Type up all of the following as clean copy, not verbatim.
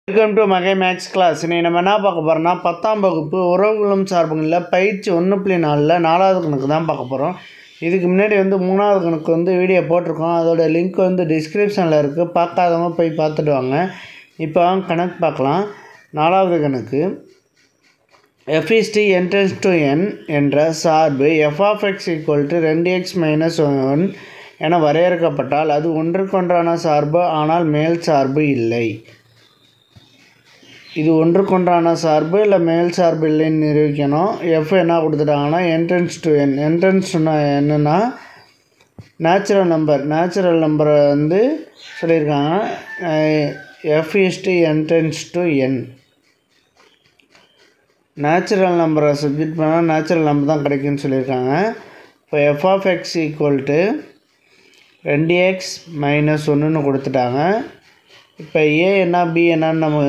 Welcome to மகை maths class. இன்னைக்கு நம்ம என்ன பார்க்க போகிறோம்னா 10ஆம் வகுப்பு உறவுகளும் சார்புகளில் பயிற்சி 1.4 4வது கணக்கு தான் பார்க்க போகிறோம். இதுக்கு முன்னாடி 3வது கணக்கு வீடியோ போட்டிருக்கோம். அதோட லிங்க் டிஸ்கிரிப்ஷனில் இருக்குது. பார்க்காதவங்க போய் பார்த்துட்டு வாங்க. இப்போ கணக்கு பார்க்கலாம். 4வது கணக்கு f is to n tends to n என்ற சார்பு f of x equal to 2x minus 1 என வரையறுக்கப்பட்டால் அது ஒன்றுக்கொன்றான சார்பு, ஆனால் மேல் சார்பு இல்லை. இது ஒன்றுக்கொன்றான சார்பு இல்லை மேல் சார்பு இல்லைன்னு நிரூபிக்கணும். எஃப் என்ன கொடுத்துட்டாங்கன்னா n tends to n. n tends to என்னன்னா நேச்சுரல் நம்பரை சொல்லியிருக்காங்க. f is to n tends to n. Natural நம்பரை சப்ஜெக்ட் பண்ணால் நேச்சுரல் நம்பர் தான் கிடைக்குன்னு சொல்லியிருக்காங்க. இப்போ f of x equal to 2x minus 1ன்னு கொடுத்துட்டாங்க. இப்போ a என்ன b என்னன்னு நம்ம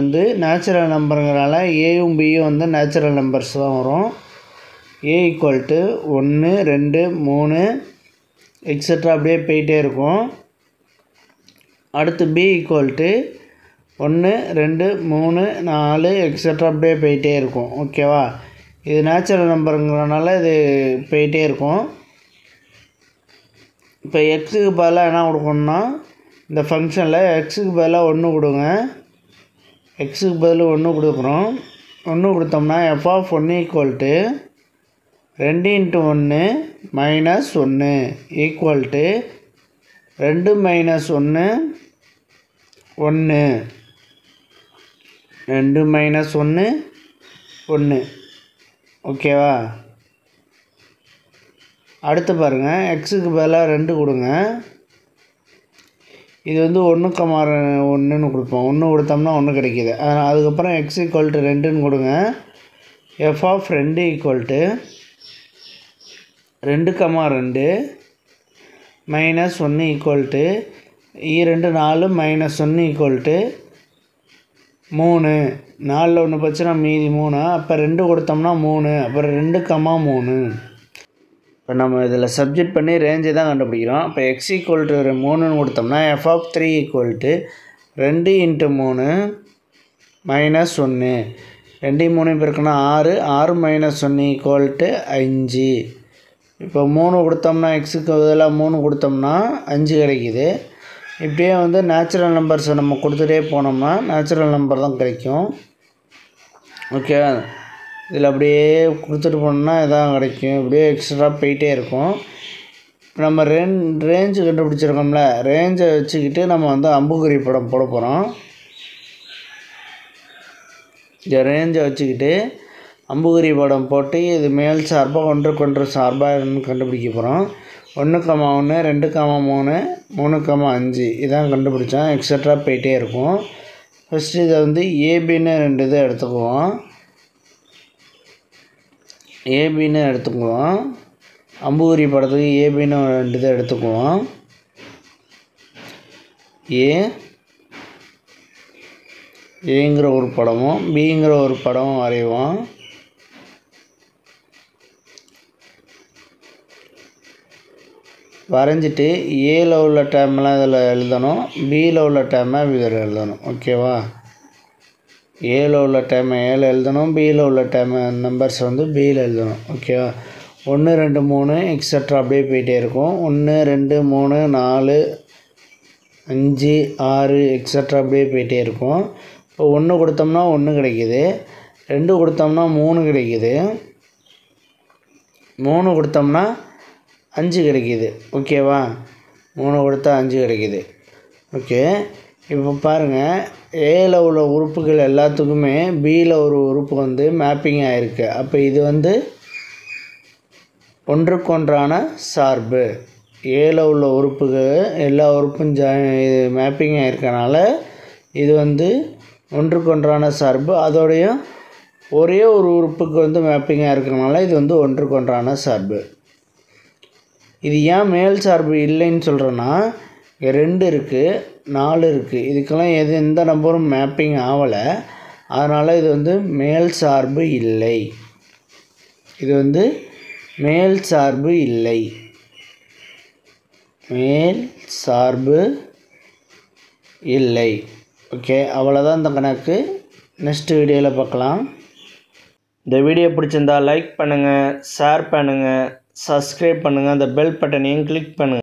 நேச்சுரல் நம்பருங்கிறனால ஏயும் பியும் நேச்சுரல் நம்பர்ஸ் தான் வரும். a equal to 1 2 3 எக்ஸட்ரா அப்படியே போயிட்டே இருக்கும். அடுத்து b equal to 1 2 3 4 எக்ஸட்ரா அப்படியே போயிட்டே இருக்கும். ஓகேவா? இது நேச்சுரல் நம்பருங்கிறனால இது போயிட்டே இருக்கும். இப்போ எக்ஸுக்கு பதிலாக என்ன கொடுக்கணும்னா இந்த ஃபங்க்ஷனில் எக்ஸுக்கு பதிலாக 1 கொடுங்க. எக்ஸுக்கு பதில் 1 கொடுக்குறோம். 1 கொடுத்தோம்னா f of 1 equal to 2 × 1 minus 1 equal to 2 minus 1 1 2 minus 1 1. ஓகேவா? அடுத்து பாருங்கள், எக்ஸுக்கு பதிலாக 2 கொடுங்க. இது 1,1ன்னு கொடுப்போம். 1 கொடுத்தோம்னா 1 கிடைக்கிது. அதுக்கப்புறம் x equal to 2ன்னு கொடுங்க. f of 2 equal to 2,2 minus 1 equal to 2 4 minus 1 equal to 3. 4ல் 1 போச்சுன்னா மீதி 3. அப்போ 2 கொடுத்தோம்னா 3. அப்புறம் 2,3. இப்போ நம்ம இதில் சப்ஜெக்ட் பண்ணி ரேஞ்சை தான் கண்டுபிடிக்கிறோம். இப்போ x equal to 3ன்னு கொடுத்தோம்னா f of 3 equal to 2 × 3 minus 1. 2 3 பெருக்குன்னா 6. 6 minus 1 equal to 5. இப்போ 3 கொடுத்தோம்னா எக்ஸுக்கு பதிலாக 3 கொடுத்தோம்னா 5 கிடைக்கிது. இப்படியே நேச்சுரல் நம்பர்ஸை நம்ம கொடுத்துட்டே போனோம்னா நேச்சுரல் நம்பர் தான் கிடைக்கும். ஓகே, இதில் அப்படியே கொடுத்துட்டு போனோம்னா இதான் கிடைக்கும். இப்படியே எக்ஸ்ட்ரா போயிட்டே இருக்கும். இப்போ நம்ம ரேஞ்சு கண்டுபிடிச்சிருக்கோம்ல, ரேஞ்சை வச்சுக்கிட்டு நம்ம அம்புக்குறி படம் போட போகிறோம். இந்த ரேஞ்சை வச்சுக்கிட்டு அம்புக்குறி படம் போட்டு இது மேல் சார்பாக ஒன்றுக்கொன்று சார்பாக கண்டுபிடிக்க போகிறோம். 1,1 2,3 3,5 இதான் கண்டுபிடிச்சோம். எக்ஸட்ரா போயிட்டே இருக்கும். ஃபஸ்ட்டு இதை ஏபின்னு 2 இதை எடுத்துக்குவோம். ஏபின்னு எடுத்துக்குவோம். அம்புக்குறி படத்துக்கு ஏபின்னு 2 இதை எடுத்துக்குவோம். ஏங்கிற ஒரு படமும் பிங்கிற ஒரு படமும் வரைவோம். வரைஞ்சிட்டு ஏல உள்ள டேர்ம்லாம் இதில் எழுதணும், பியில் உள்ள டேர்மை இதில் எழுதணும். ஓகேவா? ஏல உள்ள டேர்மை ஏல எழுதணும், பியில் உள்ள டேர்மை நம்பர்ஸ் பியில் எழுதணும். ஓகேவா? 1 2 3 எக்ஸட்ரா அப்படியே போயிட்டே இருக்கும். 1 2 3 4 5 6 எக்ஸட்ரா அப்படியே போயிட்டே இருக்கும். இப்போ 1 கொடுத்தோம்னா 1 கிடைக்கிது. 2 கொடுத்தோம்னா 3 கிடைக்கிது. 3 கொடுத்தோம்னா 5 கிடைக்கிது. ஓகேவா? 3 கொடுத்தா 5 கிடைக்கிது. ஓகே, இப்போ பாருங்கள், ஏல உள்ள உறுப்புகள் எல்லாத்துக்குமே பியில் ஒரு உறுப்பு மேப்பிங் ஆகிருக்கு. அப்போ இது ஒன்றுக்கொன்றான சார்பு. ஏல உள்ள உறுப்புகள் எல்லா உறுப்பும் இது மேப்பிங் ஆகிருக்கனால இது ஒன்றுக்கொன்றான சார்பு. அதோடைய ஒரே ஒரு உறுப்புக்கு மேப்பிங் ஆகிருக்கனால இது ஒன்றுக்கொன்றான சார்பு. இது ஏன் மேல் சார்பு இல்லைன்னு சொல்கிறேன்னா, 2 இருக்குது 4 இருக்குது. இதுக்கெல்லாம் எந்த நம்பரும் மேப்பிங் ஆகலை. அதனால் இது மேல் சார்பு இல்லை. இது மேல் சார்பு இல்லை. மேல் சார்பு இல்லை. ஓகே, அவ்வளோதான் இந்த கணக்கு. நெக்ஸ்ட் வீடியோவில் பார்க்கலாம். இந்த வீடியோ பிடிச்சிருந்தால் லைக் பண்ணுங்கள், ஷேர் பண்ணுங்கள், சப்ஸ்கிரைப் பண்ணுங்கள், அந்த பெல் பட்டனையும் கிளிக் பண்ணுங்கள்.